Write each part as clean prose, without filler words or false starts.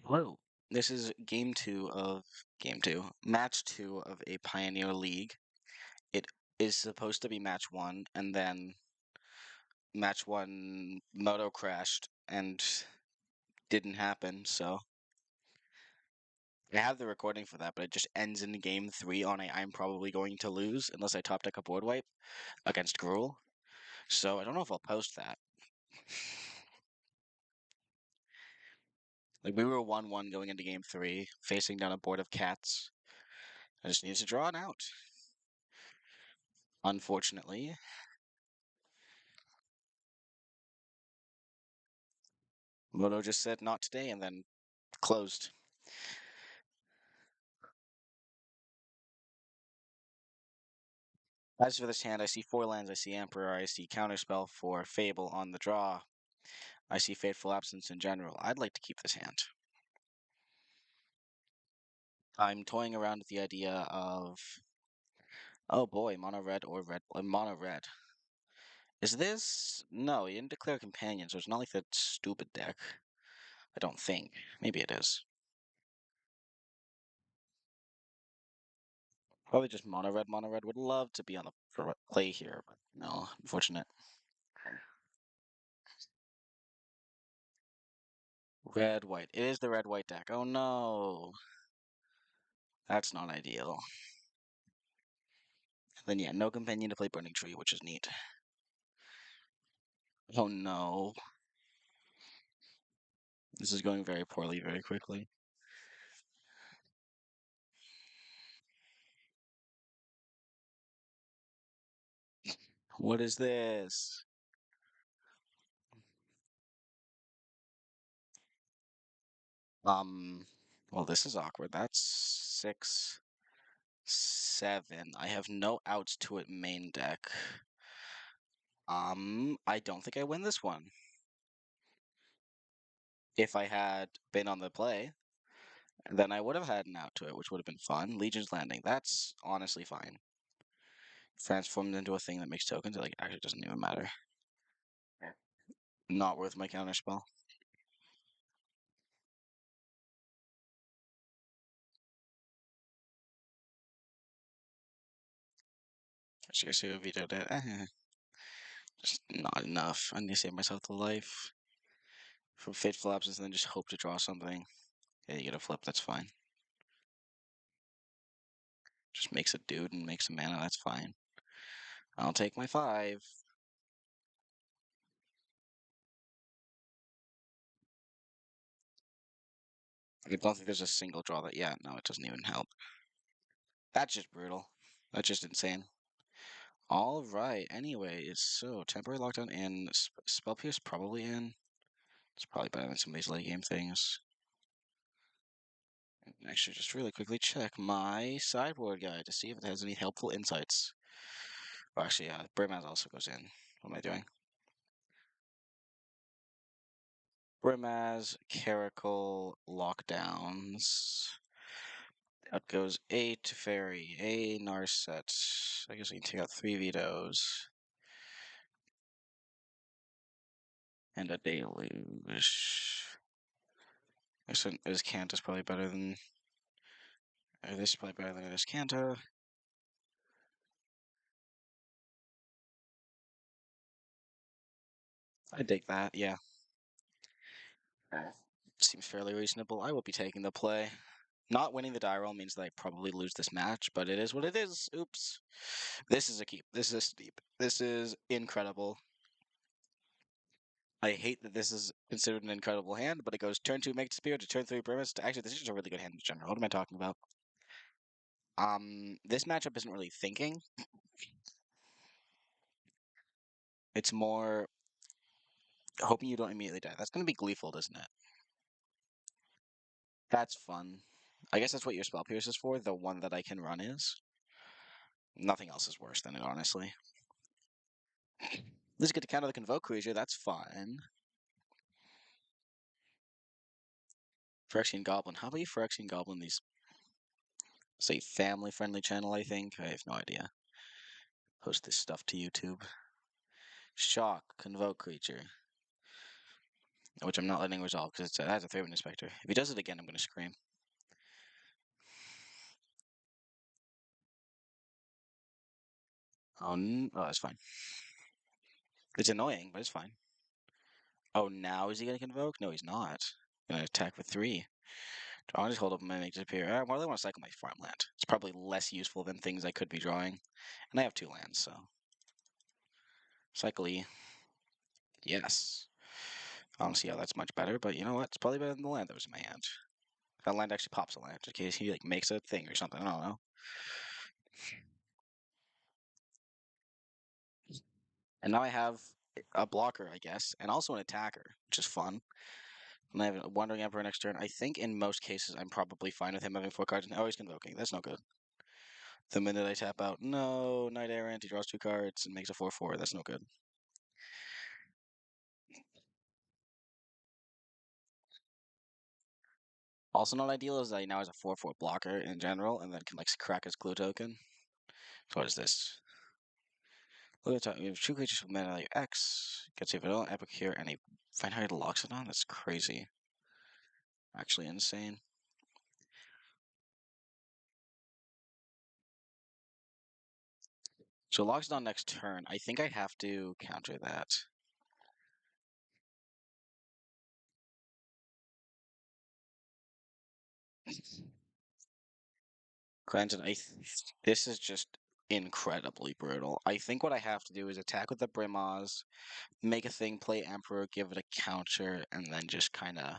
Hello. This is match two of a Pioneer League. It is supposed to be match one, and then match one moto crashed and didn't happen, so I have the recording for that, but it just ends in game three on a I'm probably going to lose unless I top deck a board wipe against Gruel. So I don't know if I'll post that. Like we were 1-1 going into game three, facing down a board of cats. I just needed to draw it out. Unfortunately, Moto just said not today and then closed. As for this hand, I see four lands, I see Emperor, I see Counterspell for Fable on the draw. I see Fateful Absence in general. I'd like to keep this hand. I'm toying around with the idea of, oh boy, mono red or red, mono red. Is this? No, he didn't declare companion, so it's not like that stupid deck. I don't think. Maybe it is. Probably just mono red, mono red. Would love to be on the play here, but no, unfortunate. Red, white. It is the red, white deck. Oh no. That's not ideal. Then yeah, no companion to play Burning Tree, which is neat. Oh no. This is going very poorly very quickly. What is this? Um, well, this is awkward. That's 6, 7. I have no outs to it main deck. I don't think I win this one. If I had been on the play, then I would have had an out to it, which would have been fun. Legion's Landing, that's honestly fine. Transformed into a thing that makes tokens, it like actually doesn't even matter. Not worth my counterspell. Seriously, if vetoed it. Just not enough. I need to save myself the life from Fateful Absence and then just hope to draw something. Yeah, you get a flip, that's fine. Just makes a dude and makes a mana, that's fine. I'll take my 5. I don't think there's a single draw that, yeah, no, it doesn't even help. That's just brutal. That's just insane. All right, anyways, so temporary lockdown in, Spell Pierce probably in. It's probably better than some of these late game things. Actually, just really quickly check my sideboard guide to see if it has any helpful insights. Oh, actually, yeah, Brimaz also goes in. What am I doing? Brimaz, Caracal, Lockdowns. That goes 8 Fairy, a Narset. I guess we can take out 3 vetoes. And a Deluge. This Canta's probably better than. This is probably better than this Canta. I dig that, yeah. Seems fairly reasonable. I will be taking the play. Not winning the die roll means that I probably lose this match, but it is what it is. Oops. This is a keep. This is steep. This is incredible. I hate that this is considered an incredible hand, but it goes turn 2 Make Spirit to turn 3 Premise. Actually, this is just a really good hand in general. What am I talking about? This matchup isn't really thinking. It's more hoping you don't immediately die. That's going to be Gleeful, isn't it? That's fun. I guess that's what your Spell Pierce is for. The one that I can run is. Nothing else is worse than it, honestly. Let's get to counter the Convoke creature. That's fine. Phyrexian Goblin. How about you Phyrexian Goblin these? Say family-friendly channel, I think. I have no idea. Post this stuff to YouTube. Shock. Convoke creature. which I'm not letting resolve because it has a Favorite Inspector. If he does it again, I'm going to scream. Oh, oh, that's fine. It's annoying, but it's fine. Oh, now is he going to convoke? No, he's not. Going to attack for 3. I'll just hold up and make disappear. I really want to cycle my farmland. It's probably less useful than things I could be drawing. And I have 2 lands, so. Cycle E. Yes. I don't see how that's much better, but you know what? It's probably better than the land that was in my hand. That land actually pops a land in case he like makes a thing or something. I don't know. And now I have a blocker, I guess, and also an attacker, which is fun. And I have a Wandering Emperor next turn. I think in most cases I'm probably fine with him having 4 cards. Oh, he's convoking. That's no good. The minute I tap out, no, Knight Errant, he draws 2 cards and makes a 4/4. That's no good. Also not ideal is that he now has a 4/4 blocker in general, and then can like crack his clue token. So what is this? Look at the top. We have 2 creatures with mana value X. Gets a vanilla epic here and a finite Loxodon. That's crazy. Actually insane. So Loxodon next turn. I think I have to counter that. Granted, this is just incredibly brutal. I think what I have to do is attack with the Brimaz, make a thing, play Emperor, give it a counter, and then just kind of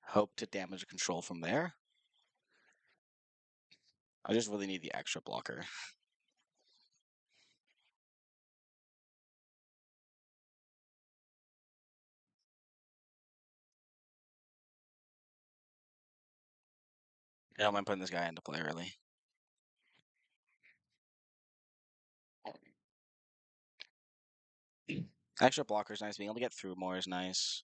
hope to damage control from there. I just really need the extra blocker. I don't mind putting this guy into play early. Extra blocker is nice. Being able to get through more is nice.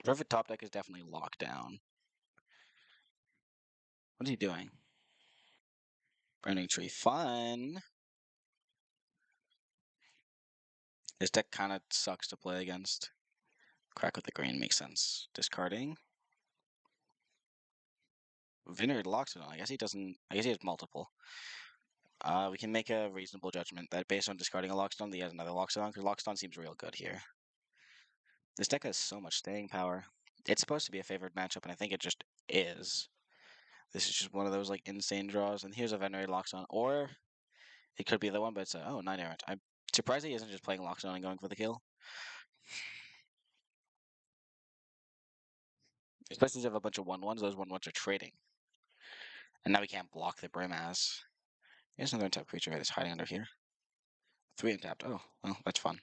Perfect top deck is definitely locked down. What is he doing? Burning Tree. Fun. This deck kind of sucks to play against. Crack with the green makes sense. Discarding. Vineyard Loxodon. I guess he doesn't. I guess he has multiple. We can make a reasonable judgment that based on discarding a Loxodon, he has another Loxodon, because Loxodon seems real good here. This deck has so much staying power. It's supposed to be a favored matchup, and I think it just is. This is just one of those like insane draws, and here's a Venerate Loxodon, or it could be the one, but it's oh, Nine Errant. I'm surprised he isn't just playing Loxodon and going for the kill. Especially if you have a bunch of 1/1s, those 1/1s are trading. And now we can't block the Brimaz. Here's another untapped creature that's hiding under here. 3 untapped. Oh, well, that's fun.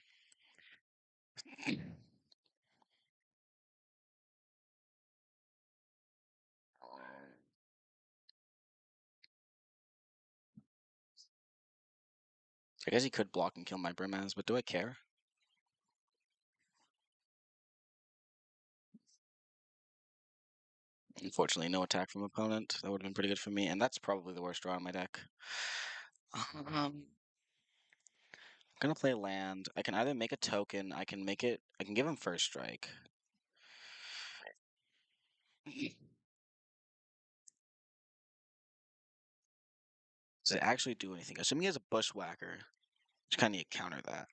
I guess he could block and kill my Brimaz, but do I care? Unfortunately, no attack from opponent. That would have been pretty good for me, and that's probably the worst draw in my deck. I'm gonna play land. I can either make a token, I can give him first strike. Does it actually do anything? Assuming he has a Bushwhacker, just kind of need to counter that.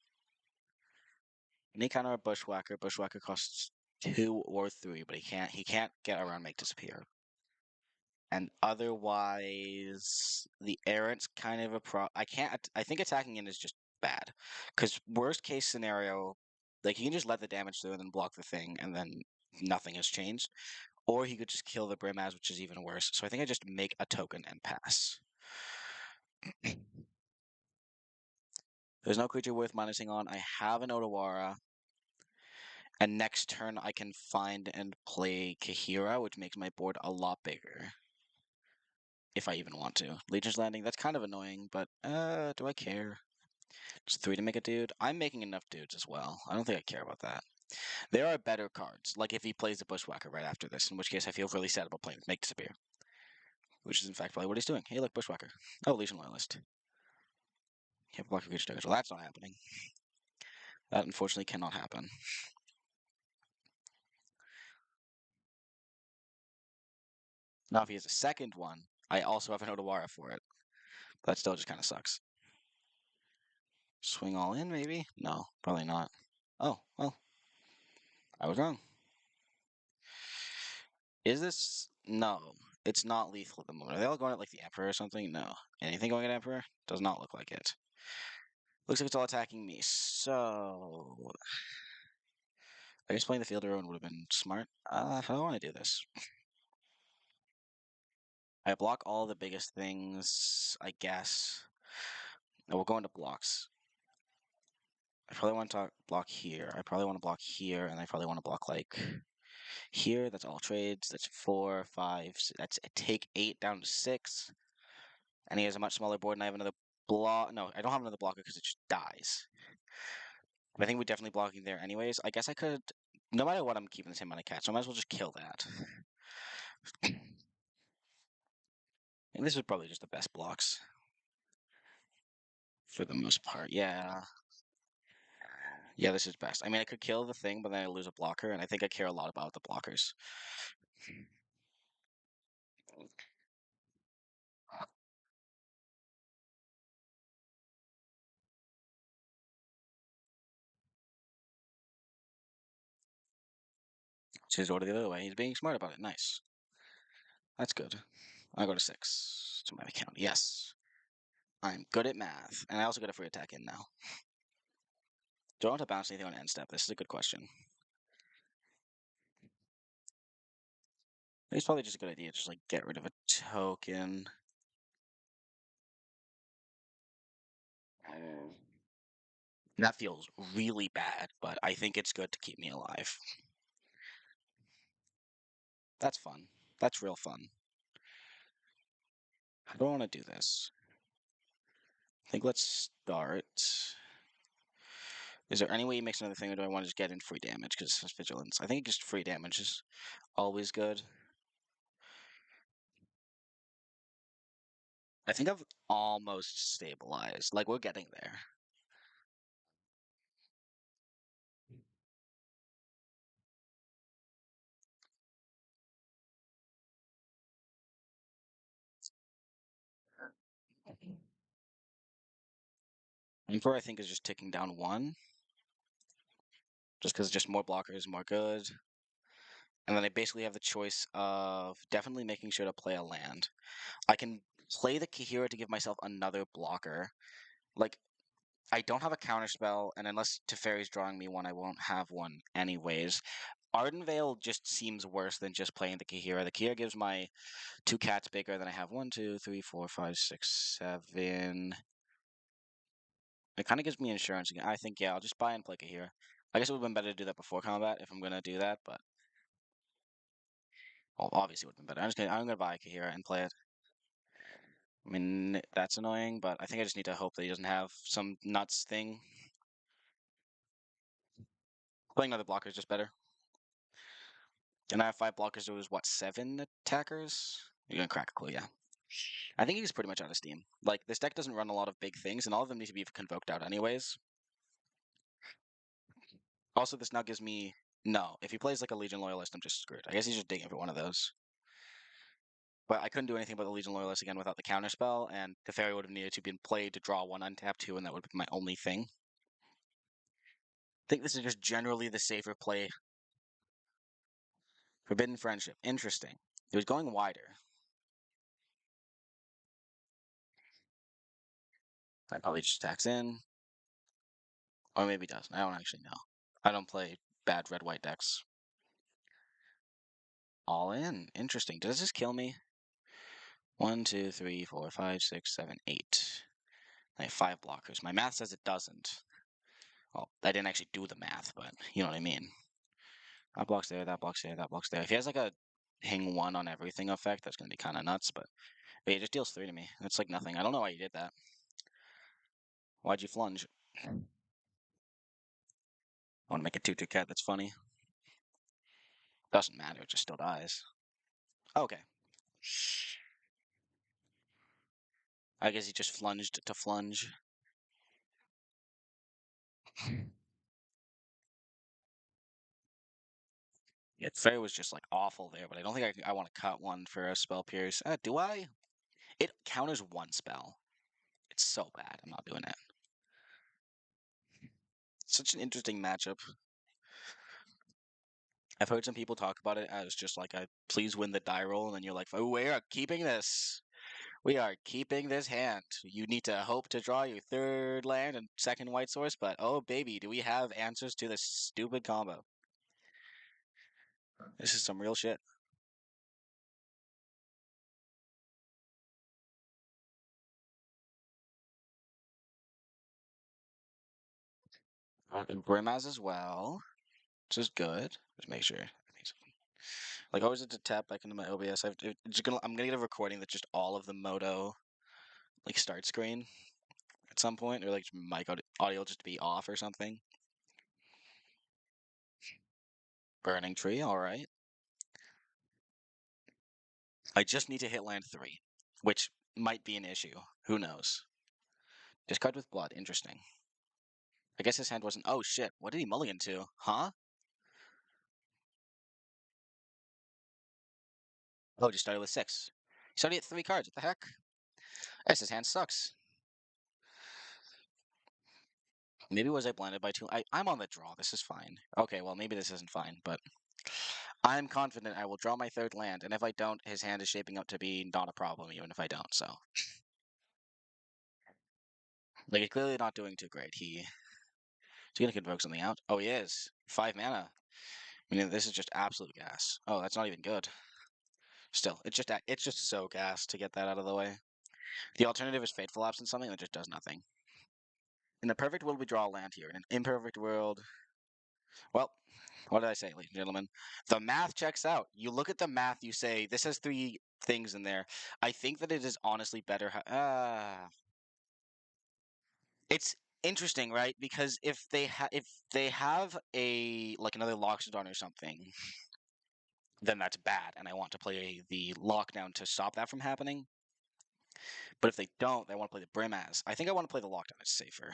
I need to counter a Bushwhacker. Bushwhacker costs 2 or 3, but he can't get around make disappear. And otherwise, the errant's kind of a pro. I think attacking in is just bad, because worst case scenario, like he can just let the damage through and then block the thing, and then nothing has changed. Or he could just kill the Brimaz, which is even worse. So I think I just make a token and pass. There's no creature worth minusing on. I have an Otawara. And next turn I can find and play Kahira, which makes my board a lot bigger. If I even want to. Legion's Landing, that's kind of annoying, but do I care? It's 3 to make a dude. I'm making enough dudes as well. I don't think I care about that. There are better cards, like if he plays the Bushwhacker right after this, in which case I feel really sad about playing Make Disappear. Which is in fact probably what he's doing. Hey, look, Bushwhacker. Oh, Legion Loyalist. Can't block a creature damage. Well, that's not happening. That unfortunately cannot happen. Now, if he has a second one, I also have an Odawara for it. That still just kind of sucks. Swing all in, maybe? No, probably not. Oh, well, I was wrong. Is this? No, it's not lethal at the moment. Are they all going at like the Emperor or something? No. Anything going at Emperor? Does not look like it. Looks like it's all attacking me. So I guess playing the field ruin would have been smart. How do I want to do this? I block all the biggest things, I guess. And we'll go into blocks. I probably want to block here. I probably want to block here, and I probably want to block like here. That's all trades. That's 4, 5. That's take 8 down to 6. And he has a much smaller board, and I have another block. No, I don't have another blocker because it just dies. But I think we're definitely blocking there anyways. I guess I could. No matter what, I'm keeping the same amount of cats, so I might as well just kill that. And this is probably just the best blocks for the most part. Yeah. Yeah, this is best. I mean, I could kill the thing, but then I lose a blocker, and I think I care a lot about the blockers. His order the other way. He's being smart about it. Nice. That's good. I go to 6 to my account. Yes. I'm good at math. And I also got a free attack in now. Do I want to bounce anything on end step? This is a good question. It's probably just a good idea. Just like get rid of a token. That feels really bad, but I think it's good to keep me alive. That's fun. That's real fun. I don't want to do this. I think let's start. Is there any way he makes another thing, or do I want to just get in free damage because it's vigilance? I think just free damage is always good. I think I've almost stabilized. Like we're getting there. Emperor, I think, is just ticking down one, just because just more blockers, more good. And then I basically have the choice of definitely making sure to play a land. I can play the Kahira to give myself another blocker. Like, I don't have a counter spell, and unless Teferi's drawing me one, I won't have one anyways. Ardenvale just seems worse than just playing the Kahira. The Kahira gives my 2 cats bigger than I have. 1, 2, 3, 4, 5, 6, 7. It kind of gives me insurance again. I think, yeah, I'll just buy and play Kahira. I guess it would have been better to do that before combat if I'm gonna do that, but well, obviously it would have been better. I'm gonna buy Kahira and play it. I mean, that's annoying, but I think I just need to hope that he doesn't have some nuts thing. Playing another blocker is just better. And I have 5 blockers, there was what, 7 attackers? You're gonna crack a clue, yeah. I think he's pretty much out of steam. Like, this deck doesn't run a lot of big things, and all of them need to be convoked out anyways. Also, this now gives me... No, if he plays like a Legion Loyalist, I'm just screwed. I guess he's just digging for one of those. But I couldn't do anything about the Legion Loyalist again without the counterspell, and the Fairy would have needed to be played to draw 1 untap 2, and that would be my only thing. I think this is just generally the safer play. Forbidden Friendship. Interesting. It was going wider. I probably just attacks in. Or maybe doesn't. I don't actually know. I don't play bad red-white decks. All in. Interesting. Does this kill me? 1, 2, 3, 4, 5, 6, 7, 8. I have 5 blockers. My math says it doesn't. Well, I didn't actually do the math, but you know what I mean. That blocks there, that blocks there, that blocks there. If he has like a hang 1 on everything effect, that's going to be kind of nuts, but he just deals 3 to me. That's like nothing. I don't know why you did that. Why'd you flunge? I want to make a 2/2 cat. That's funny. Doesn't matter. It just still dies. Okay. I guess he just flunged to flunge. Yeah, Fairy was just like awful there, but I don't think I want to cut one for a spell pierce. Do I? It counters one spell. It's so bad. I'm not doing it. Such an interesting matchup. I've heard some people talk about it as just like a please win the die roll, and then you're like, oh, we are keeping this. We are keeping this hand. You need to hope to draw your third land and second white source, but oh baby, do we have answers to this stupid combo? This is some real shit. And Brimaz as well, which is good. Just make sure. Like always, to tap back into my OBS. I'm gonna get a recording that's just all of the Moto like start screen at some point, or like mic audio just to be off or something. Burning Tree, all right. I just need to hit land 3, which might be an issue. Who knows? Discard with blood. Interesting. I guess his hand wasn't. Oh shit! What did he mulligan to? Huh? Oh, just started with 6. He started at 3 cards. What the heck? I guess his hand sucks. Maybe was I blinded by 2? I'm on the draw. This is fine. Okay, well maybe this isn't fine, but I'm confident I will draw my third land, and if I don't, his hand is shaping up to be not a problem, even if I don't. So, like, he's clearly not doing too great. Is he gonna convoke something out? Oh, he is. 5 mana. I mean, this is just absolute gas. Oh, that's not even good. Still, it's just so gas to get that out of the way. The alternative is Fateful Absence, something that just does nothing. In a perfect world, we draw a land here. In an imperfect world, well, what did I say, ladies and gentlemen? The math checks out. You look at the math, you say, this has 3 things in there. I think that it is honestly better. It's interesting, right? Because if they have a like another Loxodon or something, then that's bad, and I want to play the lockdown to stop that from happening. But if they don't, they want to play the Brimaz. I think I want to play the lockdown. It's safer.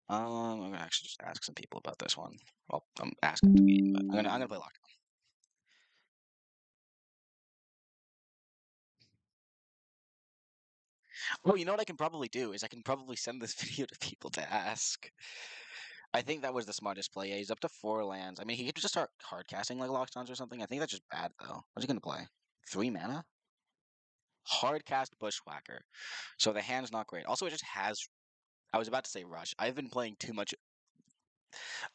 I'm gonna actually just ask some people about this one. Well, I'm asking to be, but I'm gonna play lockdown. Oh, you know what I can probably do is I can probably send this video to people to ask. I think that was the smartest play. Yeah, he's up to 4 lands. I mean, he could just start hard casting like Lockdowns or something. I think that's just bad though. What's he gonna play? 3 mana? Hard cast Bushwhacker. So the hand's not great. Also, it just has. I was about to say Rush. I've been playing too much.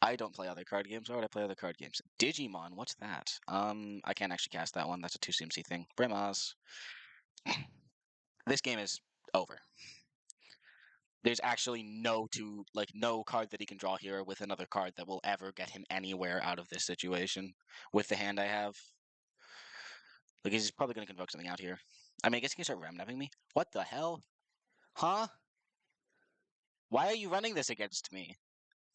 I don't play other card games. Why would I play other card games? Digimon. What's that? I can't actually cast that one. That's a 2 CMC thing. Brimaz. This game is over. There's actually no card that he can draw here with another card that will ever get him anywhere out of this situation with the hand I have. Like he's probably gonna convoke something out here. I mean, I guess he can start remnapping me. What the hell? Huh? Why are you running this against me?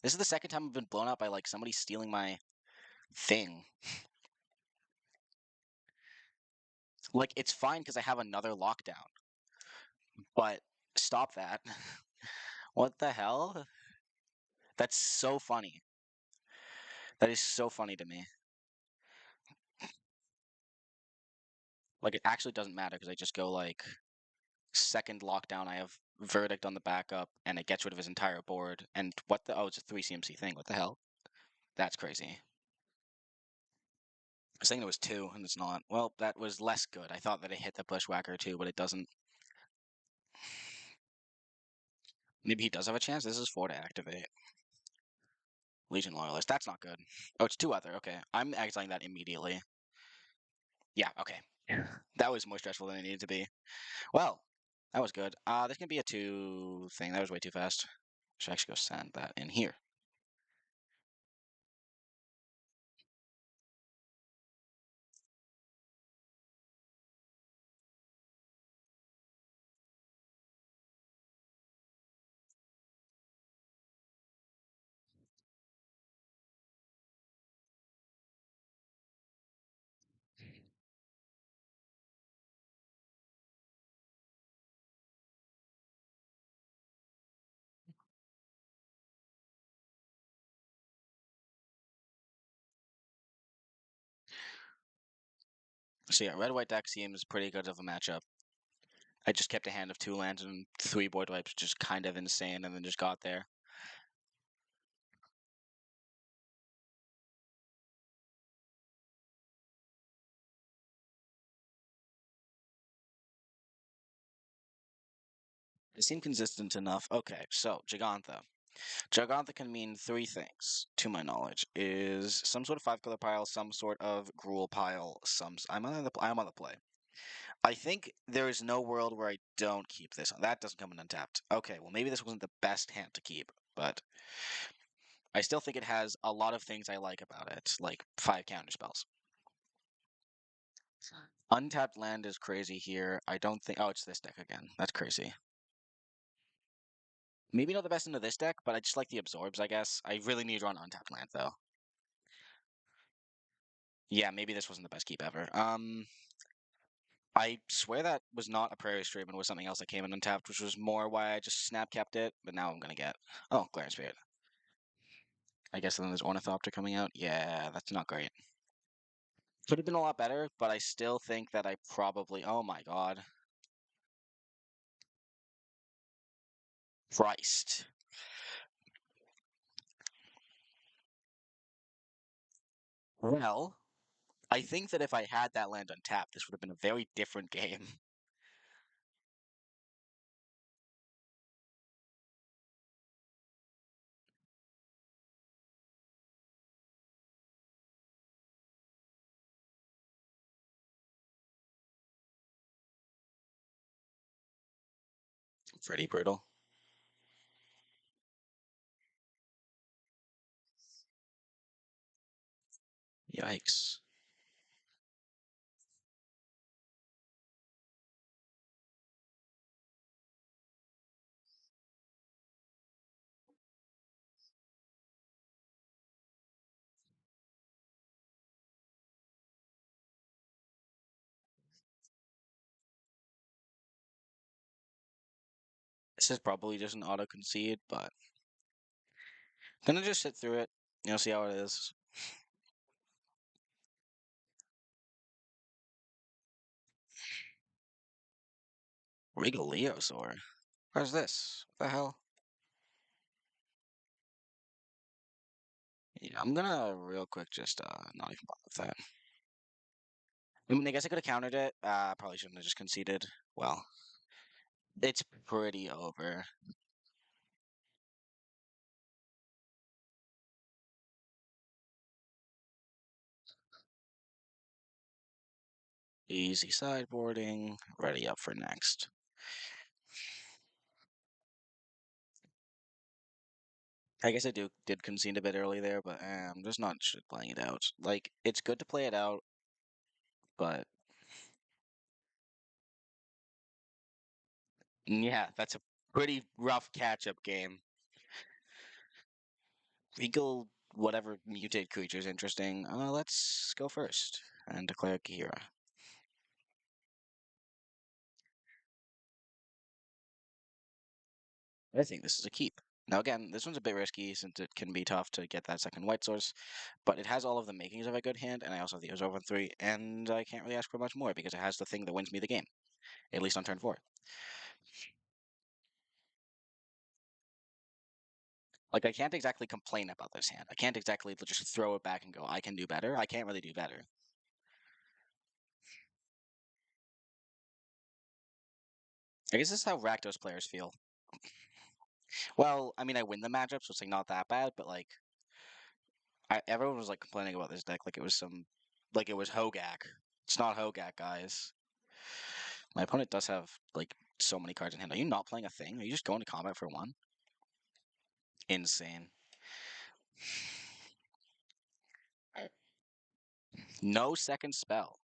This is the second time I've been blown up by like somebody stealing my thing. Like it's fine because I have another lockdown, but stop that. What the hell? That's so funny. That is so funny to me. Like it actually doesn't matter because I just go like second lockdown. I have verdict on the backup, and it gets rid of his entire board. And what the? Oh, it's a 3 CMC thing. What the hell? That's crazy. I was thinking it was 2, and it's not. Well, that was less good. I thought that it hit the Bushwhacker too, but it doesn't. Maybe he does have a chance. This is 4 to activate. Legion Loyalist. That's not good. Oh, it's 2 other. Okay. I'm exiling that immediately. Yeah, okay. That was more stressful than it needed to be. Well, that was good. This can be a 2 thing. That was way too fast. Should actually go send that in here. So yeah, red-white deck seems pretty good of a matchup. I just kept a hand of 2 lands and 3 void wipes, just kind of insane, and then just got there. It seemed consistent enough. Okay, so Gigantha. Gigantha can mean 3 things, to my knowledge. Is some sort of 5 color pile, some sort of Gruul pile, I'm on the play. I think there is no world where I don't keep this. That doesn't come in untapped. Okay, well maybe this wasn't the best hand to keep, but I still think it has a lot of things I like about it, like 5 counterspells. Untapped land is crazy here. I don't think. Oh, it's this deck again. That's crazy. Maybe not the best into this deck, but I just like the absorbs, I guess. I really need to run untapped land, though. Yeah, maybe this wasn't the best keep ever. I swear that was not a Prairie Stream and was something else that came in untapped, which was more why I just snap kept it, but now I'm gonna get. Oh, Glaring Spirit. I guess then there's Ornithopter coming out. Yeah, that's not great. Could have been a lot better, but I still think that I probably. Oh my god. Christ. Well, I think that if I had that land untapped, this would have been a very different game. Pretty brutal. Yikes. This is probably just an auto concede, but gonna just sit through it. See how it is. Regal Leosaur. Where's this? What the hell? Yeah, I'm gonna real quick just not even bother with that. I mean, I guess I could have countered it. Probably shouldn't have just conceded. Well, it's pretty over. Easy sideboarding. Ready up for next. I guess I did concede a bit early there, but I'm just not playing it out. Like, it's good to play it out, but yeah, that's a pretty rough catch-up game. Regal, whatever mutated creature is interesting. Let's go first and declare Kira. I think this is a keep. Now, again, this one's a bit risky since it can be tough to get that second white source, but it has all of the makings of a good hand, and I also have the Azov 3, and I can't really ask for much more because it has the thing that wins me the game, at least on turn 4. Like, I can't exactly complain about this hand. I can't exactly just throw it back and go, I can do better. I can't really do better. I guess this is how Rakdos players feel. Well, I mean, I win the matchup, so it's like not that bad, but like, everyone was like complaining about this deck like it was like it was Hogak. It's not Hogak, guys. My opponent does have like so many cards in hand. Are you not playing a thing? Are you just going to combat for one? Insane. No second spell.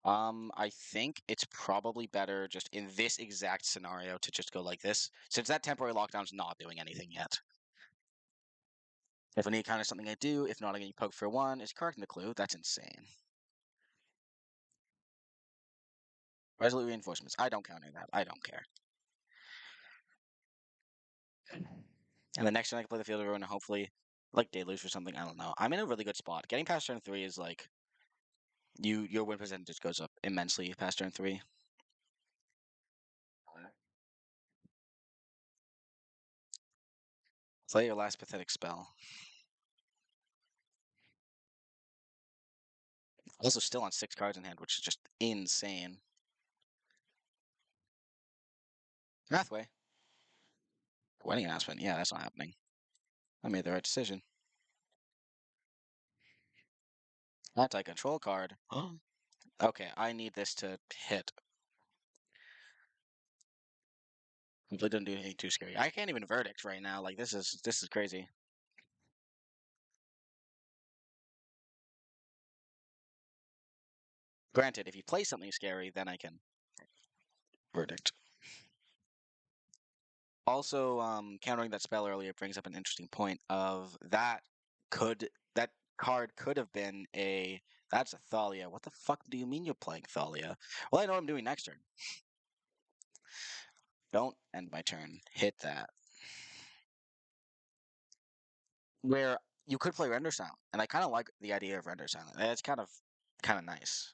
I think it's probably better just in this exact scenario to just go like this, since that temporary lockdown's not doing anything yet. If I need counter something I do, if not I get poke for one, is correcting the clue. That's insane. Resolute reinforcements. I don't counter that. I don't care. And the next turn I can play the field of ruin and hopefully Like Deluge or something. I don't know. I'm in a really good spot. Getting past turn 3 is like your win percentage goes up immensely past turn 3. Play your last pathetic spell. Also still on 6 cards in hand, which is just insane. Pathway. Wedding announcement. Yeah, that's not happening. I made the right decision. Anti-control card. Okay, I need this to hit. Hopefully doesn't do anything too scary. I can't even verdict right now. Like this is crazy. Granted, if you play something scary, then I can verdict. Also, countering that spell earlier brings up an interesting point of that card could have been a that's a Thalia. What the fuck do you mean you're playing Thalia? Well, I know what I'm doing next turn. Don't end my turn. Hit that. Where you could play Render Silent, and I kind of like the idea of Render Silent. It's kind of nice.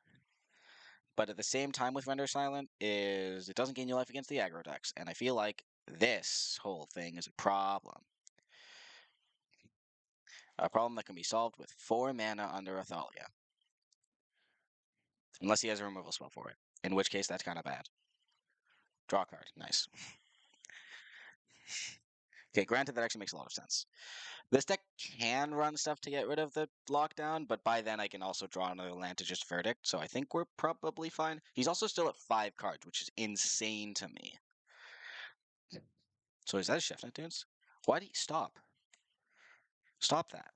But at the same time with Render Silent is it doesn't gain you life against the aggro decks, and I feel like this whole thing is a problem. A problem that can be solved with 4 mana under a Thalia. Unless he has a removal spell for it. In which case, that's kind of bad. Draw a card. Nice. Okay, granted, that actually makes a lot of sense. This deck can run stuff to get rid of the lockdown, but by then I can also draw another land to just verdict, so I think we're probably fine. He's also still at 5 cards, which is insane to me. So is that a Chef Neptunes? Why did he stop? Stop that.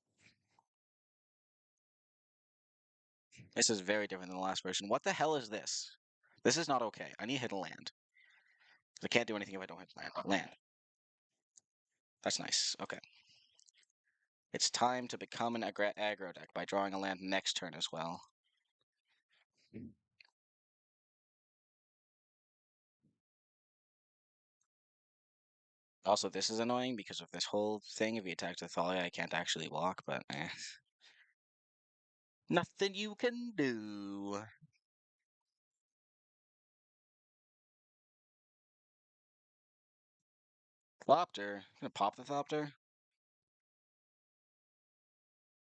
This is very different than the last version. What the hell is this? This is not okay. I need to hit a land. I can't do anything if I don't hit land. Land. That's nice. Okay. It's time to become an aggro deck by drawing a land next turn as well. Also, this is annoying because of this whole thing. If he attacks with Thalia, I can't actually block, but eh. Nothing you can do. Thopter. Gonna pop the Thopter?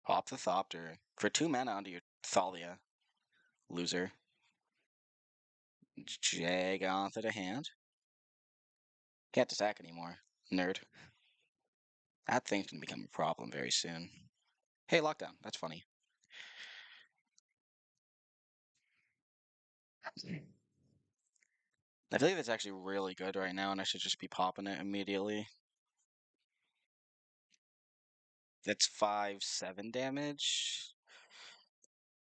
Pop the Thopter. For 2 mana onto your Thalia. Loser. Jag onto the hand. Can't attack anymore. Nerd. That thing's gonna become a problem very soon. Hey, lockdown. That's funny. I feel like that's actually really good right now, and I should just be popping it immediately. That's 5-7 damage.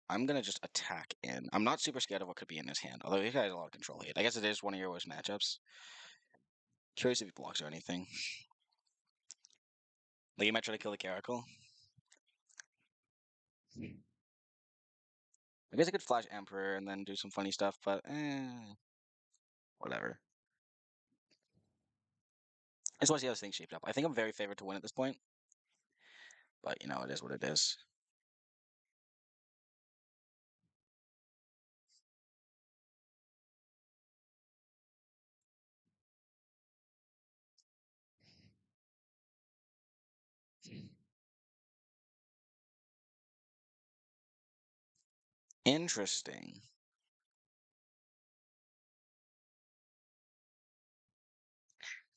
I'm gonna just attack in. I'm not super scared of what could be in his hand, although he has a lot of control hit. I guess it is one of your worst matchups. Curious if he blocks or anything. Like, you might try to kill the Caracal. I guess I could flash Emperor and then do some funny stuff, but whatever. I just want to see how this thing shaped up. I think I'm very favored to win at this point, but you know, it is what it is. Interesting.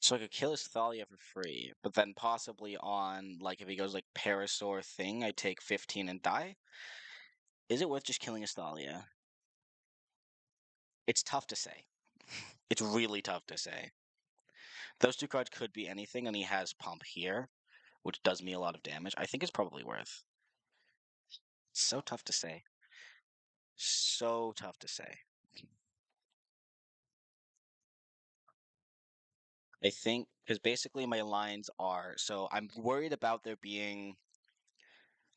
So I could kill his Thalia for free, but then possibly on, like, if he goes, like, Parasaur thing, I take 15 and die? Is it worth just killing his Thalia? It's tough to say. It's really tough to say. Those 2 cards could be anything, and he has Pump here, which does me a lot of damage. I think it's probably worth. It's so tough to say. So tough to say. I think, because basically my lines are, so I'm worried about there being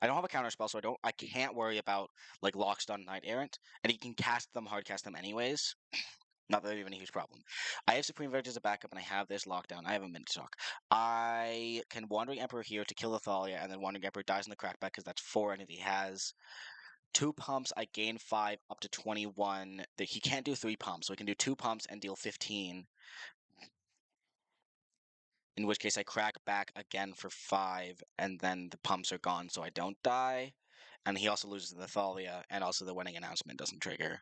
I don't have a counter spell, so I can't worry about like Lockstun Knight Errant, and he can cast them, hard cast them anyways. Not that even a huge problem. I have Supreme Verge as a backup, and I have this lockdown. I have a minute to talk. I can Wandering Emperor here to kill the Thalia, and then Wandering Emperor dies in the crackback because that's 4, and if he has 2 pumps, I gain 5 up to 21. That he can't do 3 pumps, so he can do 2 pumps and deal 15. In which case I crack back again for 5, and then the pumps are gone, so I don't die. And he also loses the Thalia, and also the winning announcement doesn't trigger.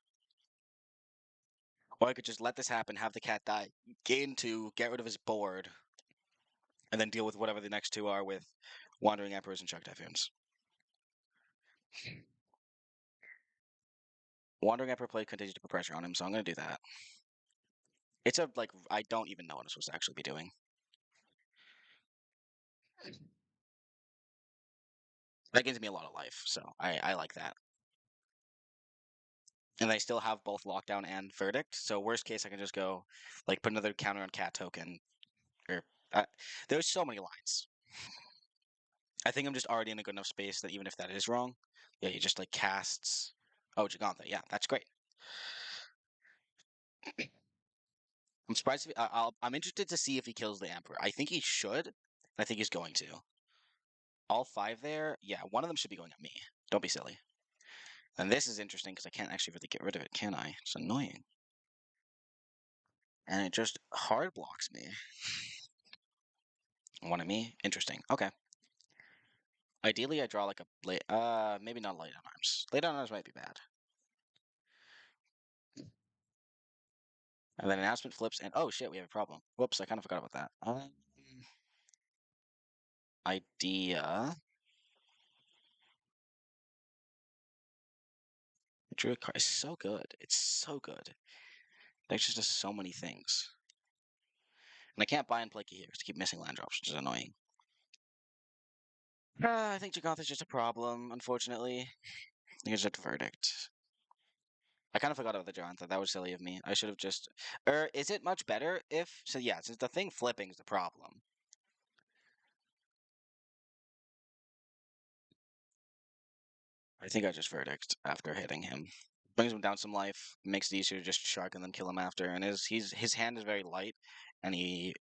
Or I could just let this happen, have the cat die, gain 2, get rid of his board, and then deal with whatever the next 2 are with Wandering Emperors and Chuck Typhoons. Wandering Emperor play continues to put pressure on him, so I'm going to do that. It's a, like, I don't even know what I'm supposed to actually be doing. That gives me a lot of life, so I like that. And I still have both Lockdown and Verdict, so worst case I can just go, like, put another counter on Cat Token, or, there's so many lines. I think I'm just already in a good enough space that even if that is wrong, yeah, he just, like, casts... Oh, Gigantha, yeah, that's great. I'm surprised if I'm interested to see if he kills the Emperor. I think he should. I think he's going to. All 5 there? Yeah, one of them should be going at me. Don't be silly. And this is interesting because I can't actually really get rid of it, can I? It's annoying. And it just hard blocks me. One at me? Interesting. Okay. Ideally, I draw like a late, maybe not late on arms. Late on arms might be bad. And then announcement flips, and oh shit, we have a problem. Whoops, I kind of forgot about that. Idea. Drew a card. It's so good. It's so good. Dex just does so many things. And I can't buy and play here to keep missing land drops, which is annoying. I think Jagantha is just a problem, unfortunately. I think it's just a verdict. I kind of forgot about the Jagantha. That was silly of me. I should have just. Is it much better if. So, yeah, since the thing flipping is the problem. I think I just verdict after hitting him. Brings him down some life, makes it easier to just shark and then kill him after. And his hand is very light, and he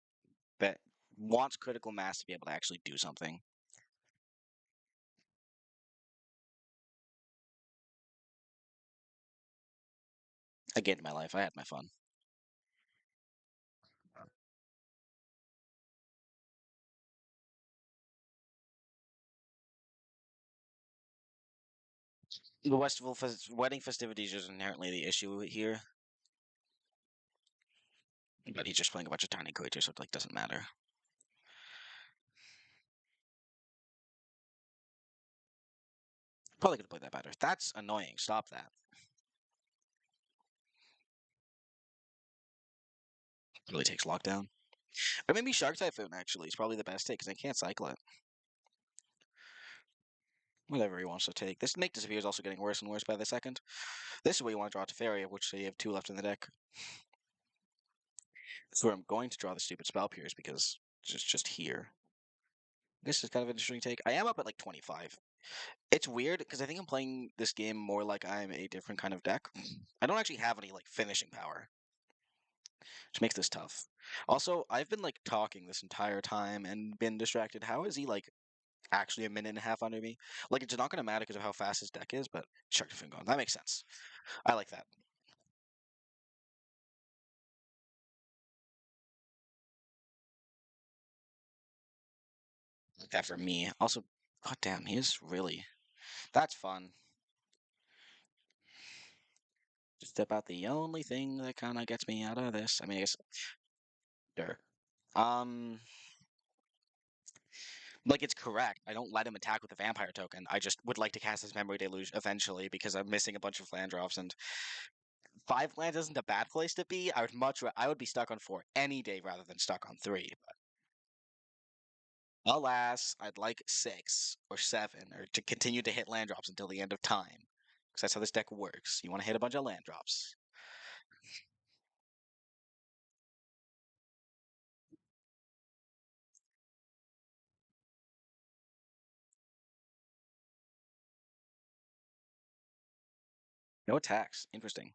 bet wants critical mass to be able to actually do something. I gained my life. I had my fun. The wedding festivities is inherently the issue here, but he's just playing a bunch of tiny creatures, so it like doesn't matter. Probably could have played that better. That's annoying. Stop that. Really takes lockdown. Or maybe Shark Typhoon actually is probably the best take because I can't cycle it. Whatever he wants to take. This Make Disappear is also getting worse and worse by the second. This is where you want to draw Teferia, which you have 2 left in the deck. This is where I'm going to draw the stupid Spell Pierce because it's just here. This is kind of an interesting take. I am up at like 25. It's weird because I think I'm playing this game more like I'm a different kind of deck. I don't actually have any like finishing power, which makes this tough. Also, I've been like talking this entire time and been distracted. How is he like actually a minute and a half under me? Like it's not going to matter because of how fast his deck is, but Shark Fin going. That makes sense. I like that. Like that for me. Also, god damn, he is really. That's fun. Just about the only thing that kind of gets me out of this. I mean, I guess. Sure. Um, like it's correct. I don't let him attack with a vampire token. I just would like to cast his memory deluge eventually because I'm missing a bunch of land drops and 5 lands isn't a bad place to be. I would be stuck on 4 any day rather than stuck on 3. But alas, I'd like 6 or 7 or to continue to hit land drops until the end of time because that's how this deck works. You want to hit a bunch of land drops. No attacks. Interesting.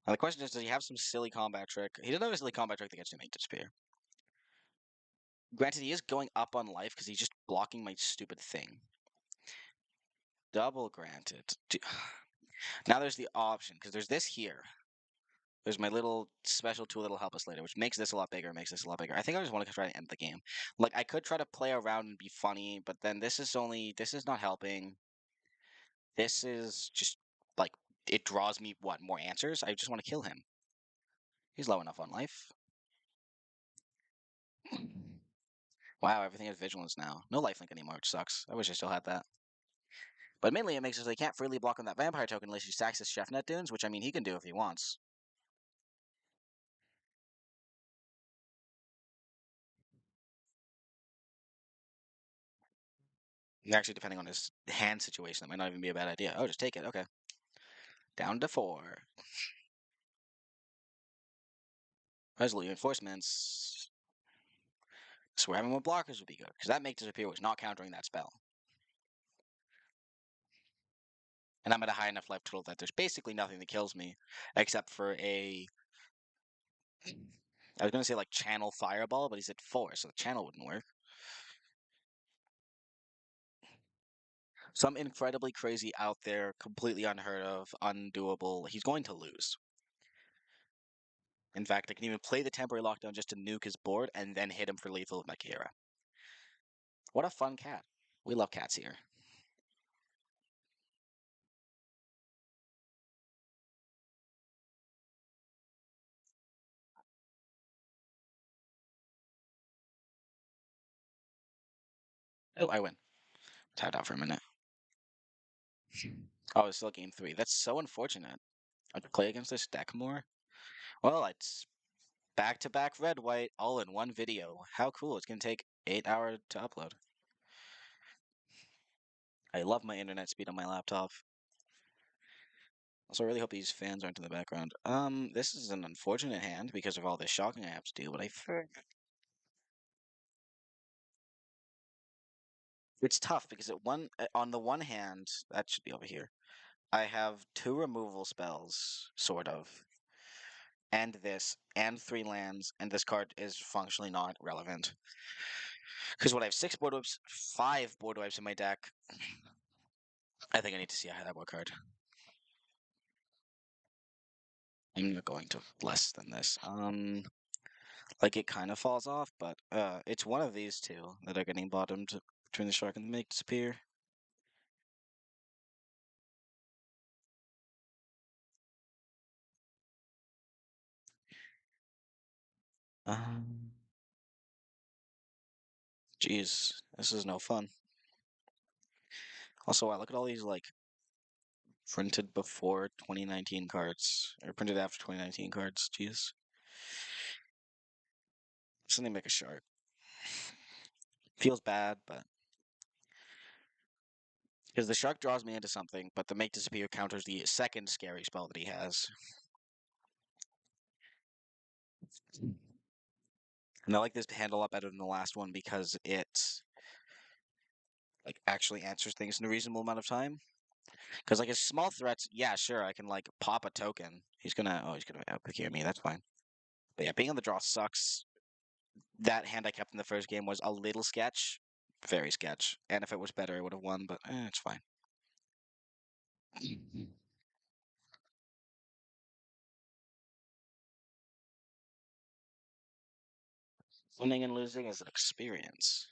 Now the question is, does he have some silly combat trick? He doesn't have a silly combat trick that gets him to disappear. Granted, he is going up on life because he's just blocking my stupid thing. Double granted. Now there's the option, because there's this here. There's my little special tool that'll help us later, which makes this a lot bigger, makes this a lot bigger. I think I just want to try to end the game. Like, I could try to play around and be funny, but then this is not helping. This is just, like, it draws me, what, more answers? I just want to kill him. He's low enough on life. Wow, everything has vigilance now. No lifelink anymore, which sucks. I wish I still had that. But mainly it makes it so they can't freely block on that vampire token unless he stacks his Chef Net Dunes, which I mean he can do if he wants. Actually, depending on his hand situation, that might not even be a bad idea. Oh, just take it. Okay. Down to 4. Resolute reinforcements. So having more blockers would be good, because that make disappear was not countering that spell. And I'm at a high enough life total that there's basically nothing that kills me, except for a. I was gonna say like channel fireball, but he's at 4, so the channel wouldn't work. Some incredibly crazy out there, completely unheard of, undoable. He's going to lose. In fact, I can even play the temporary lockdown just to nuke his board and then hit him for lethal with my Kira. What a fun cat. We love cats here. Oh, I win. Tapped out for a minute. Oh, it's still game 3. That's so unfortunate. I could play against this deck more. Well, it's back-to-back red-white all in one video. How cool. It's going to take 8 hours to upload. I love my internet speed on my laptop. Also, I really hope these fans aren't in the background. This is an unfortunate hand because of all this shocking I have to do, but I think it's tough because on the one hand, that should be over here. I have 2 removal spells, sort of, and this, and 3 lands, and this card is functionally not relevant. Because what I have 6 board wipes, 5 board wipes in my deck. I think I need to see a highlight board card. I'm not going to less than this. Like it kind of falls off, but it's one of these two that are getting bottomed between the shark and the make disappear. Um, Jeez, this is no fun. Also, wow, look at all these like printed before 2019 cards or printed after 2019 cards. Jeez, something make a shark. Feels bad, but because the shark draws me into something, but the make disappear counters the second scary spell that he has. And I like this hand a lot better than the last one because it like actually answers things in a reasonable amount of time. Because like his small threats, yeah, sure, I can like pop a token. He's gonna outpick me. That's fine. But yeah, being on the draw sucks. That hand I kept in the first game was a little sketch, very sketch. And if it was better, I would have won. But it's fine. Winning and losing is an experience.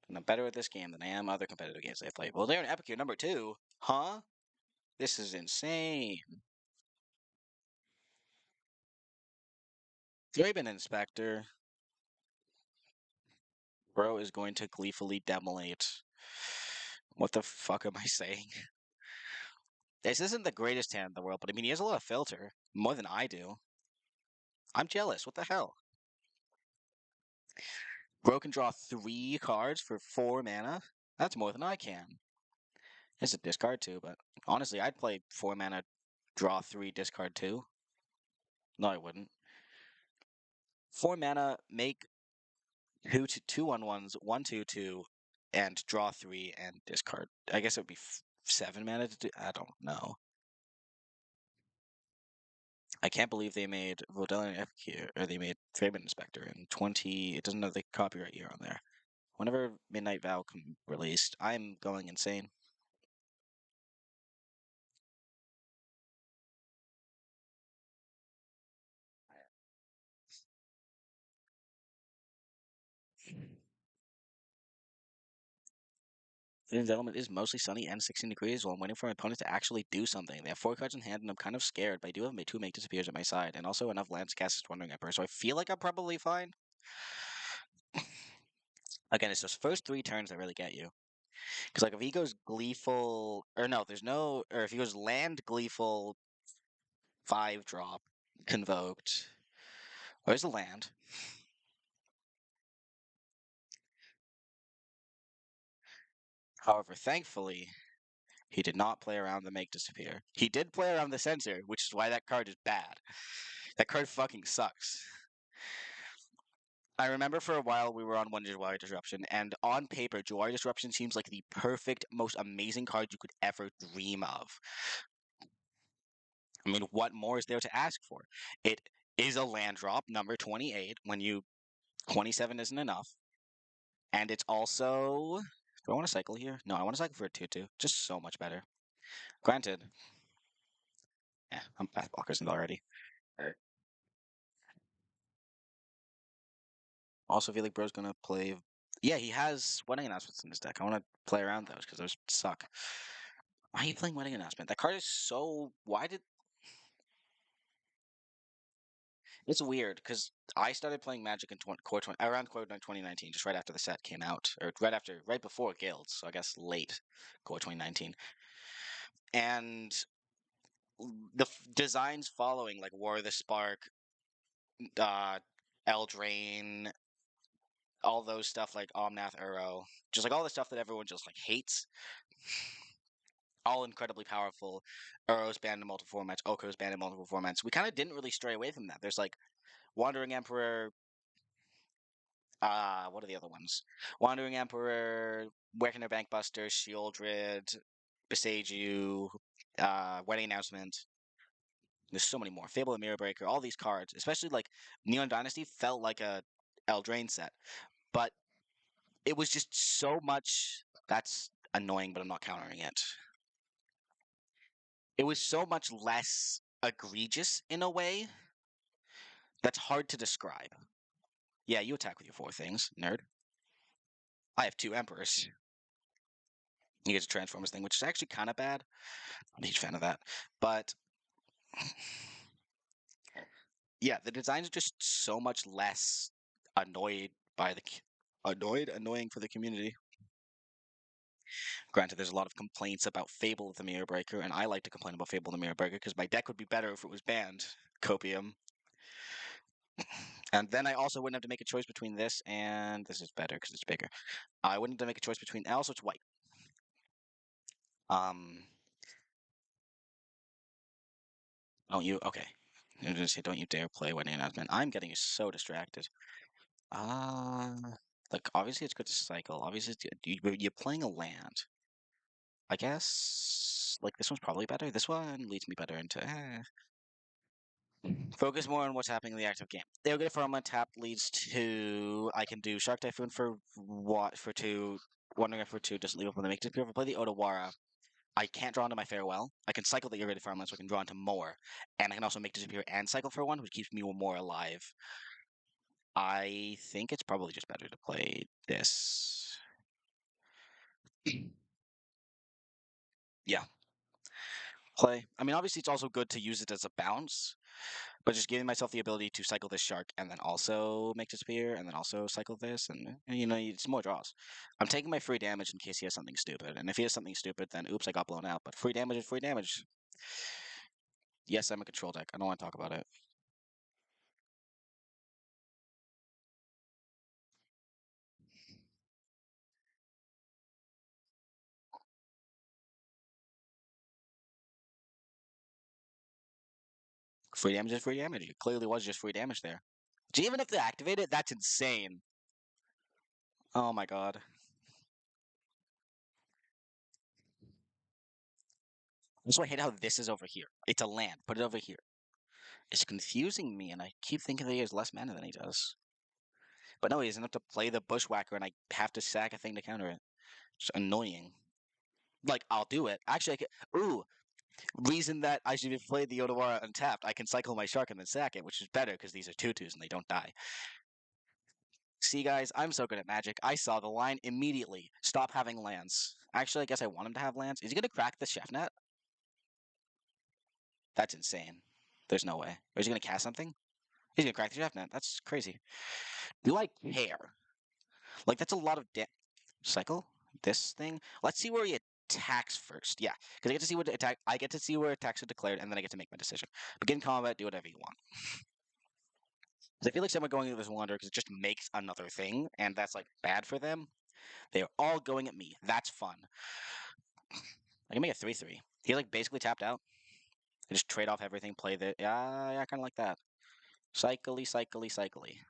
And I'm better at this game than I am other competitive games I've played. Well, they're an Epicure number 2, huh? This is insane. Thraben Inspector. Bro is going to gleefully demolate. What the fuck am I saying? This isn't the greatest hand in the world, but I mean, he has a lot of filter. More than I do. I'm jealous. What the hell? Bro can draw 3 cards for 4 mana? That's more than I can. It's a discard too, but honestly, I'd play 4 mana, draw 3, discard 2. No, I wouldn't. 4 mana, make 2/2/1/1s, 1/2/2, and draw 3 and discard. I guess it would be 7 mana to do. I don't know. I can't believe they made Vodalian Epic or they made Framing Inspector in 20. It doesn't have the copyright year on there. Whenever Midnight Vow released, I'm going insane. Ladies and gentlemen, it is mostly sunny and 16 degrees while I'm waiting for my opponent to actually do something. They have 4 cards in hand and I'm kind of scared, but I do have my 2 Make Disappears at my side and also enough lands to cast this Wandering Emperor, so I feel like I'm probably fine. Again, it's those first 3 turns that really get you. Because, like, if he goes Gleeful, or no, there's no, or if he goes Land Gleeful 5-drop, Convoked, where's the land? However, thankfully, he did not play around the Make Disappear. He did play around the Censor, which is why that card is bad. That card fucking sucks. I remember for a while we were on one Jawari Disruption, and on paper, Jawari Disruption seems like the perfect, most amazing card you could ever dream of. I mean, what more is there to ask for? It is a land drop, number 28, when you 27 isn't enough. And it's also. Do I want to cycle here? No, I want to cycle for a 2-2. Just so much better. Granted. Yeah, I'm path blockers already. Also, feel like Bro's gonna play. Yeah, he has Wedding Announcements in his deck. I want to play around those because those suck. Why are you playing Wedding Announcement? That card is so. Why did. It's weird because I started playing Magic in around Core 2019, just right after the set came out, or right before Guilds, so I guess late Core 2019. And the designs following, like War of the Spark, uh, Eldraine, all those stuff like Omnath Uro, just like all the stuff that everyone just like hates, all incredibly powerful. Uro's banned in multiple formats, Oko's banned in multiple formats. We kind of didn't really stray away from that. There's like Wandering Emperor, what are the other ones? Wandering Emperor, Reckoner Bankbuster, Shieldred, Besage Wedding Announcement. There's so many more. Fable and Mirror Breaker, all these cards, especially like Neon Dynasty felt like a Eldraine set, but it was just so much. That's annoying, but I'm not countering it. It was so much less egregious in a way that's hard to describe. Yeah, you attack with your 4 things, nerd. I have 2 Emperors. You get a Transformers thing, which is actually kind of bad. I'm a huge fan of that. But yeah, the designs are just so much less annoyed by the annoying for the community. Granted, there's a lot of complaints about Fable of the Mirror Breaker, and I like to complain about Fable of the Mirror Breaker because my deck would be better if it was banned. Copium. And then I also wouldn't have to make a choice between this and this is better because it's bigger. I wouldn't have to make a choice between also it's white. Um, don't you? Okay. I'm gonna say, don't you dare play Wedding Announcement. I'm getting so distracted. Uh, like obviously it's good to cycle. Obviously you're playing a land. I guess like this one's probably better. This one leads me better into focus more on what's happening in the active game. They'll get from untapped leads to I can do Shark Typhoon for what for 2, Wandering Earth for 2, doesn't leave up when they make it. If I play the Otawara, I can't draw into my Farewell. I can cycle the Irradiated Farmland so I can draw into more. And I can also make Disappear and cycle for 1, which keeps me more alive. I think it's probably just better to play this. Yeah. Play. I mean, obviously, it's also good to use it as a bounce, but just giving myself the ability to cycle this shark and then also make Disappear and then also cycle this, and it's more draws. I'm taking my free damage in case he has something stupid, and if he has something stupid, then oops, I got blown out. But free damage is free damage. Yes, I'm a control deck. I don't want to talk about it. Free damage is free damage. It clearly was just free damage there. Even if they activate it, that's insane. Oh my god. That's why I hate how this is over here. It's a land. Put it over here. It's confusing me, and I keep thinking that he has less mana than he does. But no, he doesn't have to play the Bushwhacker, and I have to sack a thing to counter it. It's annoying. Like, I'll do it. Actually, I can. Ooh, reason that I should have played the Odawara untapped. I can cycle my Shark and then sack it, which is better because these are 2/2s and they don't die. See, guys, I'm so good at Magic. I saw the line immediately. Stop having lands. Actually, I guess I want him to have lands. Is he going to crack the Chef Net? That's insane. There's no way. Or is he going to cast something? He's going to crack the Chef Net. That's crazy. Do I care? Like, that's a lot of cycle this thing. Let's see where he attacks first. Yeah, because I get to see what attack. I get to see where attacks are declared, and then I get to make my decision. Begin combat. Do whatever you want. 'Cause I feel like someone going into this Wanderer because it just makes another thing, and that's like bad for them. They are all going at me. That's fun. I can make a 3/3. He like basically tapped out. I just trade off everything. Play the yeah, kind of like that. Cycly, cycly, cycly.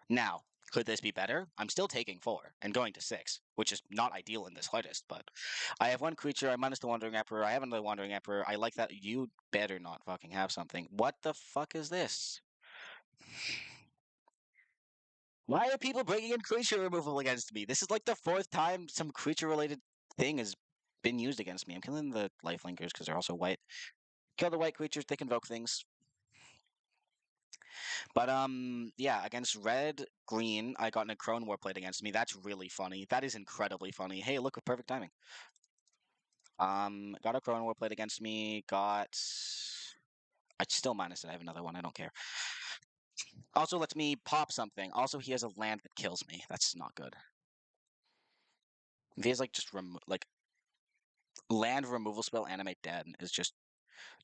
Now, could this be better? I'm still taking 4 and going to 6, which is not ideal in this hardest, but I have one creature, I minus the Wandering Emperor, I have another Wandering Emperor, I like that. You better not fucking have something. What the fuck is this? Why are people bringing in creature removal against me? This is like the 4th time some creature-related thing has been used against me. I'm killing the lifelingers because they're also white. Kill the white creatures, they convoke things. But yeah, against red, green, I got Necrone Warplate against me. That's really funny. That is incredibly funny. Hey, look, perfect timing. Got a Necrone Warplate against me. Got. I still minus it. I have another one. I don't care. Also lets me pop something. Also, he has a land that kills me. That's not good. If he has like just like land removal spell animate dead is just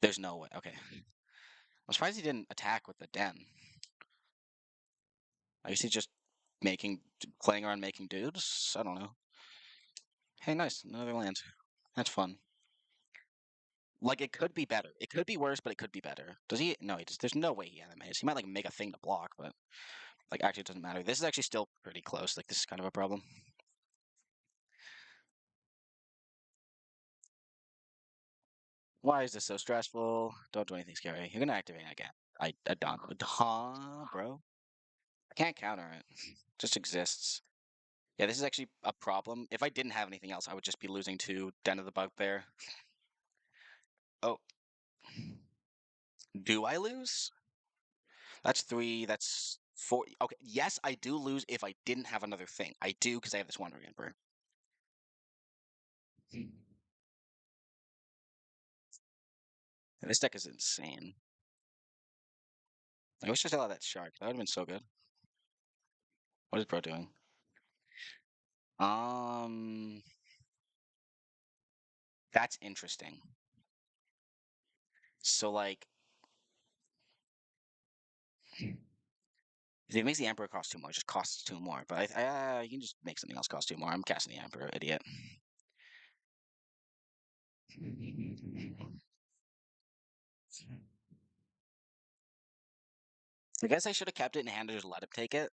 there's no way. Okay. I'm surprised he didn't attack with the den. I guess he's just playing around making dudes. I don't know. Hey, nice, another land. That's fun. Like it could be better. It could be worse, but it could be better. Does he? No, he just. There's no way he animates. He might like make a thing to block, but like actually it doesn't matter. This is actually still pretty close. Like this is kind of a problem. Why is this so stressful? Don't do anything scary. You're gonna activate again. I don't. Huh, bro? I can't counter it. Just exists. Yeah, this is actually a problem. If I didn't have anything else, I would just be losing to Den of the Bugbear. Oh, do I lose? That's 3. That's 4. Okay, yes, I do lose if I didn't have another thing. I do because I have this Wandering Emperor. This deck is insane. I wish I still had that shark. That would have been so good. What is Bro doing? Um, that's interesting. So like, if it makes the Emperor cost 2 more, it just costs 2 more. But you can just make something else cost 2 more. I'm casting the Emperor, idiot. I guess I should have kept it in hand and just let him take it.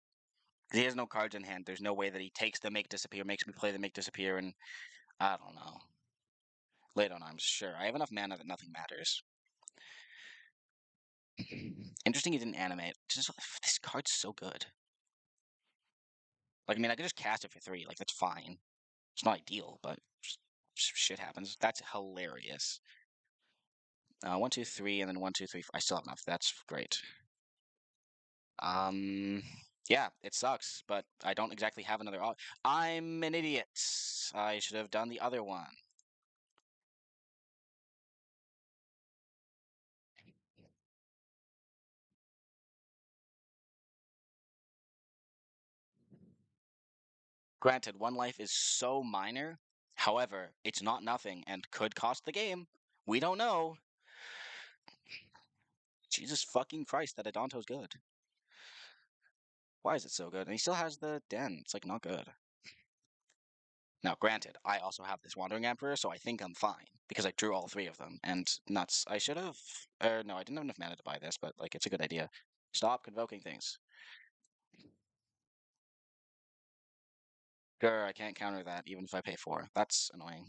Because he has no cards in hand. There's no way that he takes the make disappear, makes me play the make disappear, and I don't know. Late on arms, sure. I have enough mana that nothing matters. Interesting he didn't animate. Just, this card's so good. Like, I mean, I could just cast it for 3. Like, that's fine. It's not ideal, but just shit happens. That's hilarious. 1, 2, 3, and then 1, 2, 3, 4. I still have enough. That's great. Um, yeah, it sucks, but I don't exactly have another. I'm an idiot. I should have done the other one. Granted, 1 life is so minor. However, it's not nothing and could cost the game. We don't know. Jesus fucking Christ, that Adonto's good. Why is it so good? And he still has the den. It's like not good. Now, granted, I also have this Wandering Emperor, so I think I'm fine because I drew all 3 of them. And nuts, I should have. Or no, I didn't have enough mana to buy this, but like it's a good idea. Stop convoking things. Grr, I can't counter that even if I pay 4. That's annoying.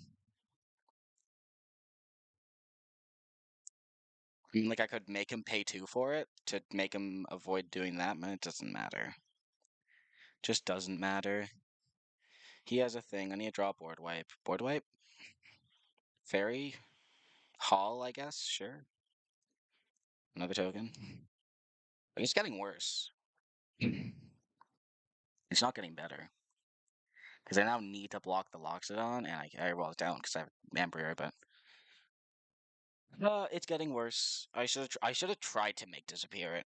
Like I could make him pay 2 for it to make him avoid doing that, but it doesn't matter. Just doesn't matter. He has a thing. I need to draw board wipe. Board wipe? Fairy? Hall, I guess? Sure. Another token. But it's getting worse. It's not getting better. Because I now need to block the Loxodon, and I well, down because I have Emperor, but it's getting worse. I should have tried to make disappear it.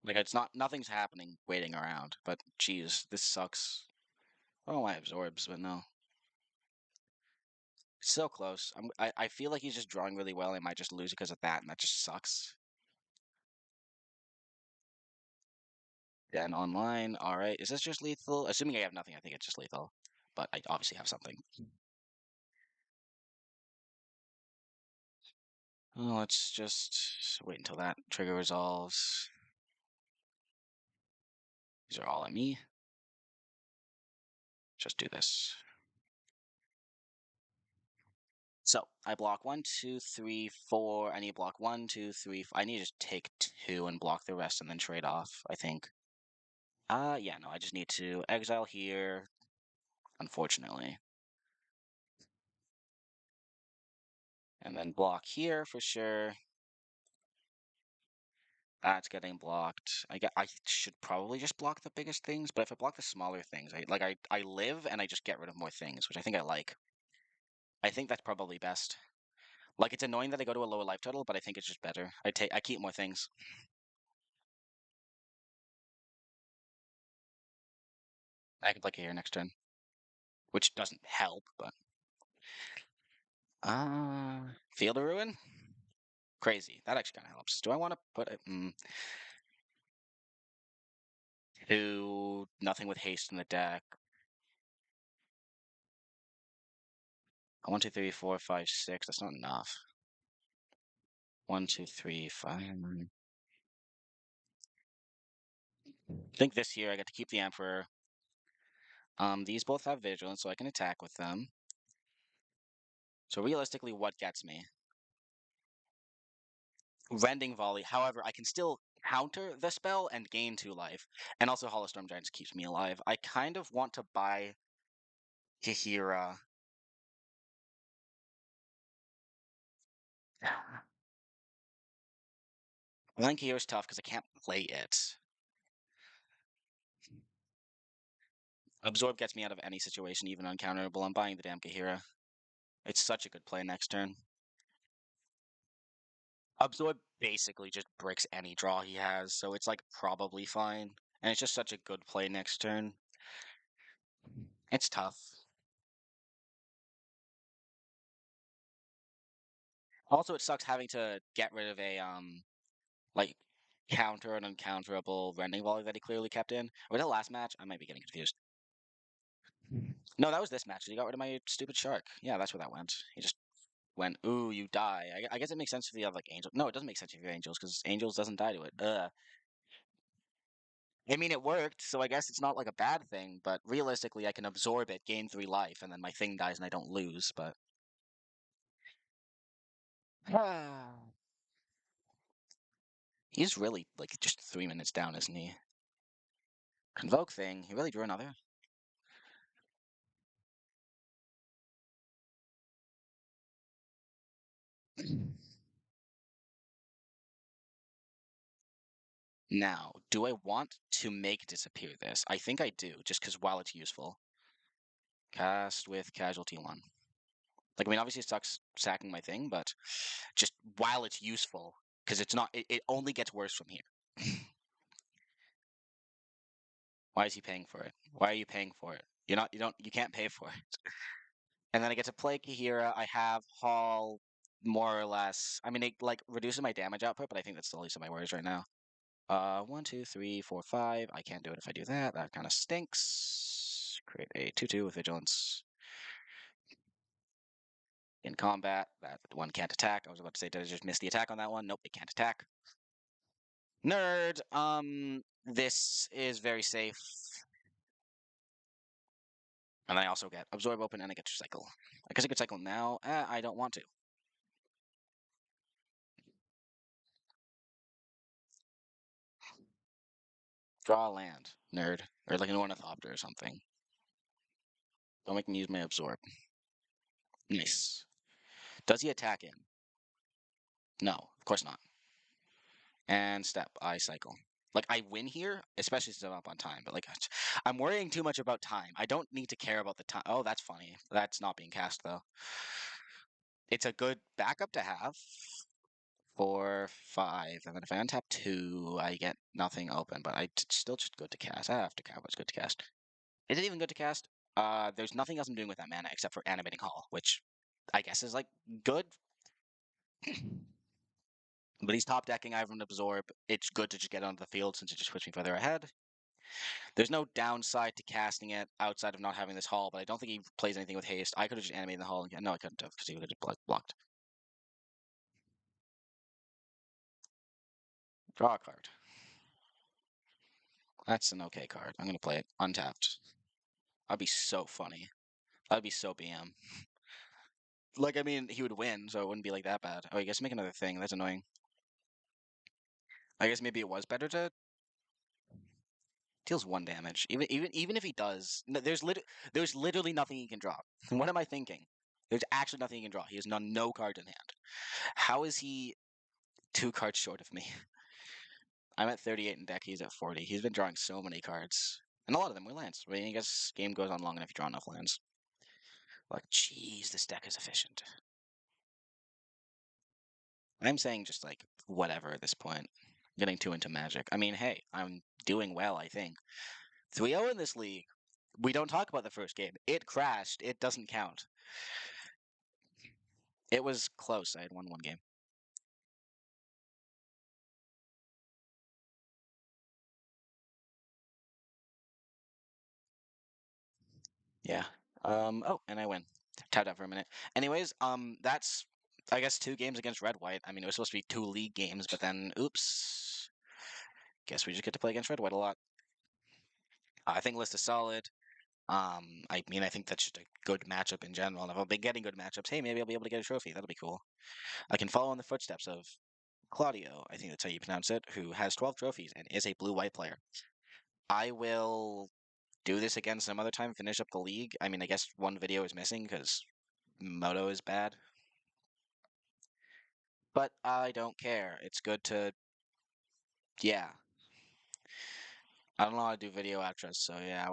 Like it's not nothing's happening waiting around, but geez, this sucks. Oh, my absorbs, but no. It's so close. I feel like he's just drawing really well. I might just lose because of that, and that just sucks. Yeah, and online, all right. Is this just lethal? Assuming I have nothing, I think it's just lethal. But I obviously have something. Oh, let's just wait until that trigger resolves. These are all on me. Just do this. So I block one, two, three, four. I need to block one, two, three. I need to just take two and block the rest and then trade off, I think. Yeah, no, I just need to exile here, unfortunately. And then block here for sure. That's getting blocked. I should probably just block the biggest things, but if I block the smaller things, I live and I just get rid of more things, which I think I like. I think that's probably best. Like it's annoying that I go to a lower life total, but I think it's just better. I keep more things. I can play here next turn, which doesn't help, but Field of Ruin? Crazy. That actually kind of helps. Do I want to put it to nothing with haste in the deck? 1, 2, 3, 4, 5, 6. That's not enough. 1, 2, 3, 5. I think this year I get to keep the Emperor. These both have Vigilance, so I can attack with them. So realistically, what gets me? Rending Volley. However, I can still counter the spell and gain 2 life. And also Hollow Storm Giants keeps me alive. I kind of want to buy Hihira. I think Hihira's tough because I can't play it. Absorb gets me out of any situation, even uncounterable. I'm buying the damn Kahira. It's such a good play next turn. Absorb basically just bricks any draw he has, so it's like probably fine. And it's just such a good play next turn. It's tough. Also, it sucks having to get rid of a like counter an uncounterable rending volley that he clearly kept in. Was that last match? I might be getting confused. No, that was this match. He got rid of my stupid shark. Yeah, that's where that went. He just went, ooh, you die. I guess it makes sense if you have like angels. No, it doesn't make sense if you have angels because angels doesn't die to it. I mean, it worked, so I guess it's not like a bad thing. But realistically, I can absorb it, gain 3 life, and then my thing dies and I don't lose. But he's really like just 3 minutes down, isn't he? Convoke thing. He really drew another. Now, do I want to make disappear this? I think I do, just because while it's useful. Cast with casualty 1. Like, I mean, obviously it sucks sacking my thing, but just while it's useful, because it's not, it only gets worse from here. Why is he paying for it? Why are you paying for it? You can't pay for it. And then I get to play Kahira. I have Hall, more or less. I mean, it like reduces my damage output, but I think that's the least of my worries right now. 1, 2, 3, 4, 5. I can't do it if I do that. That kind of stinks. Create a 2/2 with vigilance. In combat, that one can't attack. I was about to say, did I just miss the attack on that one? Nope, it can't attack. Nerd. This is very safe. And then I also get Absorb open and I get to cycle. I guess I could cycle now. I don't want to. Draw a land, nerd. Or like an Ornithopter or something. Don't make me use my Absorb. Nice. Does he attack in? No, of course not. And step, I cycle. Like, I win here, especially since I'm up on time, but like, I'm worrying too much about time. I don't need to care about the time. Oh, that's funny. That's not being cast, though. It's a good backup to have. 4, 5, and then if I untap 2, I get nothing open, but still just good to cast. I have to count, but it's good to cast. Is it even good to cast? There's nothing else I'm doing with that mana except for Animating Hall, which I guess is like good. But he's top decking. I have an Absorb. It's good to just get onto the field since it just puts me further ahead. There's no downside to casting it outside of not having this Hall, but I don't think he plays anything with haste. I could have just animated the Hall. And, no, I couldn't have because he would have just blocked. Draw a card. That's an okay card. I'm gonna play it untapped. That'd be so funny. That'd be so BM. Like, I mean, he would win, so it wouldn't be like that bad. Oh, I guess make another thing. That's annoying. I guess maybe it was better to deals 1 damage. Even if he does, no, there's literally nothing he can draw. What am I thinking? There's actually nothing he can draw. He has no cards in hand. How is he 2 cards short of me? I'm at 38 in deck. He's at 40. He's been drawing so many cards, and a lot of them were lands. I mean, I guess game goes on long enough. You draw enough lands. Like, jeez, this deck is efficient. I'm saying just like whatever at this point. Getting too into Magic. I mean, hey, I'm doing well, I think. 3-0 in this league. We don't talk about the first game. It crashed. It doesn't count. It was close. I had won 1 game. Yeah. Oh, and I win. Tapped out for a minute. Anyways, that's I guess 2 games against Red White. I mean, it was supposed to be 2 league games, but then oops. Guess we just get to play against Red White a lot. I think list is solid. I mean, I think that's just a good matchup in general. And if I've been getting good matchups, hey, maybe I'll be able to get a trophy. That'll be cool. I can follow in the footsteps of Claudio, I think that's how you pronounce it, who has 12 trophies and is a blue-white player. I will do this again some other time, finish up the league. I mean, I guess one video is missing because Moto is bad. But I don't care. It's good to, yeah. I don't know how to do video outros, so yeah,